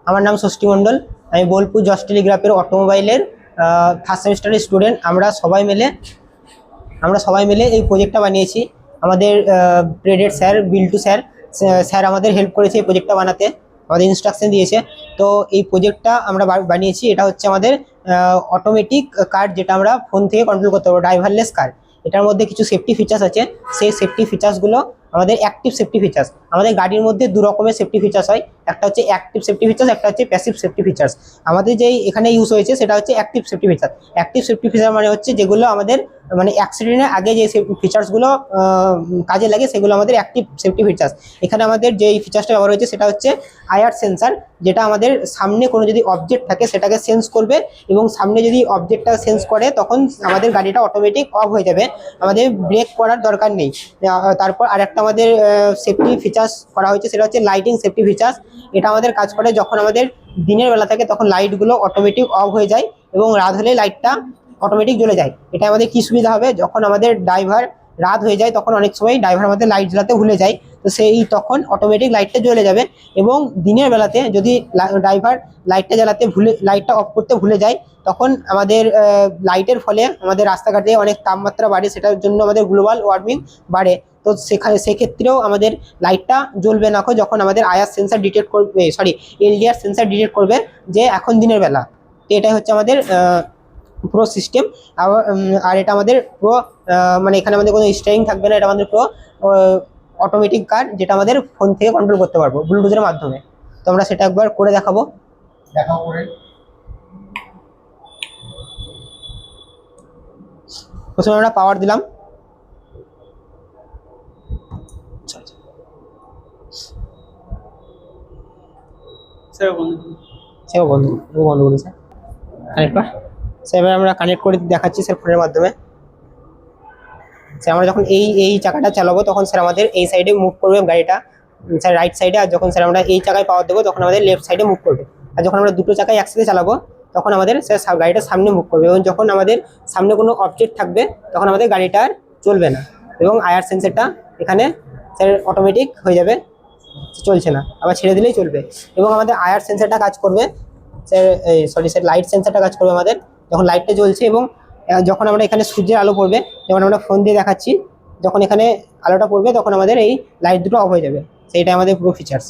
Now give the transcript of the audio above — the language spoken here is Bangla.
আমার নাম ষষ্ঠী মণ্ডল। আমি বোলপুর জস টেলিগ্রাফের অটোমোবাইলের ফার্স্ট সেমিস্টারের স্টুডেন্ট। আমরা সবাই মিলে এই প্রজেক্টটা বানিয়েছি। আমাদের প্রেডেট স্যার, বিল্টু স্যার আমাদের হেল্প করেছে এই প্রজেক্টটা বানাতে, আমাদের ইনস্ট্রাকশন দিয়েছে। তো এই প্রজেক্টটা আমরা বানিয়েছি। এটা হচ্ছে আমাদের অটোমেটিক কার, যেটা আমরা ফোন থেকে কন্ট্রোল করতে পারবো, ড্রাইভারলেস কার। এটার মধ্যে কিছু সেফটি ফিচার্স আছে। সেই সেফটি ফিচার্সগুলো আমাদের অ্যাক্টিভ সেফটি ফিচার্স। আমাদের গাড়ির মধ্যে দু রকমের সেফটি ফিচার্স হয়, একটা হচ্ছে অ্যাক্টিভ সেফটি ফিচার্স, একটা হচ্ছে প্যাসিভ সেফটি ফিচার্স। আমাদের যেই এখানে ইউজ হয়েছে সেটা হচ্ছে active safety feature. Active safety feature মানে হচ্ছে যেগুলো আমাদের মানে অ্যাক্সিডেন্টের আগে যে ফিচার্সগুলো কাজে লাগে, সেগুলো আমাদের অ্যাক্টিভ সেফটি ফিচার্স। এখানে আমাদের যেই ফিচার্সটা ব্যবহার হয়েছে সেটা হচ্ছে আইআর সেন্সার, যেটা আমাদের সামনে কোনো যদি অবজেক্ট থাকে সেটাকে সেন্স করবে, এবং সামনে যদি অবজেক্টটা সেন্স করে তখন আমাদের গাড়িটা অটোমেটিক অফ হয়ে যাবে, আমাদের ব্রেক করার দরকার নেই। তারপর আরেকটা আমাদের সেফটি ফিচার্স করা হয়েছে, সেটা হচ্ছে লাইটিং সেফটি ফিচার্স। এটা আমাদের কাজ করে যখন আমাদের দিনের বেলা থাকে তখন লাইটগুলো অটোমেটিক অফ হয়ে যায়, এবং রাত হলে লাইটটা অটোমেটিক জ্বলে যায়। এটা আমাদের কি সুবিধা হবে, যখন আমাদের রাত হয়ে যায় তখন অনেক সময় ড্রাইভার আমাদের লাইট জ্বালাতে ভুলে যায়, তো তখন অটোমেটিক লাইটটা জ্বলে যাবে। এবং দিনের বেলাতে যদি ড্রাইভার লাইটটা অফ করতে ভুলে যায়, তখন আমাদের লাইটের ফলে আমাদের রাস্তাঘাটে অনেক তাপমাত্রা বাড়ে, সেটার জন্য আমাদের গ্লোবাল ওয়ার্মিং বাড়ে। তো সেক্ষেত্রেও আমাদের লাইটটা জ্বলবে না যখন আমাদের আইআর সেন্সার ডিটেক্ট করবে, এলডিআর সেন্সার ডিটেক্ট করবে যে এখন দিনের বেলা। তো এটাই হচ্ছে আমাদের পুরো সিস্টেম। আর এটা আমাদের পুরো মানে এখানে আমাদের কোনো স্টিয়ারিং থাকবে না, এটা আমাদের পুরো অটোমেটিক কার, যেটা আমাদের ফোন থেকে কন্ট্রোল করতে পারবো ব্লুটুথের মাধ্যমে। তো আমরা সেটা একবার করে দেখাবো। প্রথমে আমরা পাওয়ার দিলাম, বন্ধ করুন স্যার। কানেক্ট কর স্যার। এবার আমরা কানেক্ট করে দেখাচ্ছি স্যার ফোনের মাধ্যমে। স্যার আমরা যখন এই চাকাটা চালাবো তখন স্যার আমাদের এই সাইডে মুভ করবে গাড়িটা, স্যার রাইট সাইডে। আর যখন স্যার আমরা এই চাকায় পাওয়ার দেবো তখন আমাদের লেফট সাইডে মুভ করবে। আর যখন আমরা দুটো চাকায় একসাথে চালাবো তখন আমাদের স্যার গাড়িটা সামনে মুভ করবে, এবং যখন আমাদের সামনে কোনো অবজেক্ট থাকবে তখন আমাদের গাড়িটা আর চলবে না, এবং আইআর সেন্সরটা এখানে স্যার অটোমেটিক হয়ে যাবে, চলছে না, আবার ছেড়ে দিলেই চলবে। এবং আমাদের আইআর সেন্সরটা কাজ করবে স্যার লাইট সেন্সরটা কাজ করবে আমাদের যখন লাইটটা জ্বলছে, এবং যখন আমরা এখানে সূর্যের আলো পড়বে, যেমন আমরা ফোন দিয়ে দেখাচ্ছি, যখন এখানে আলোটা পড়বে তখন আমাদের এই লাইট দুটো অফ হয়ে যাবে। সেইটা আমাদের পুরো ফিচার্স।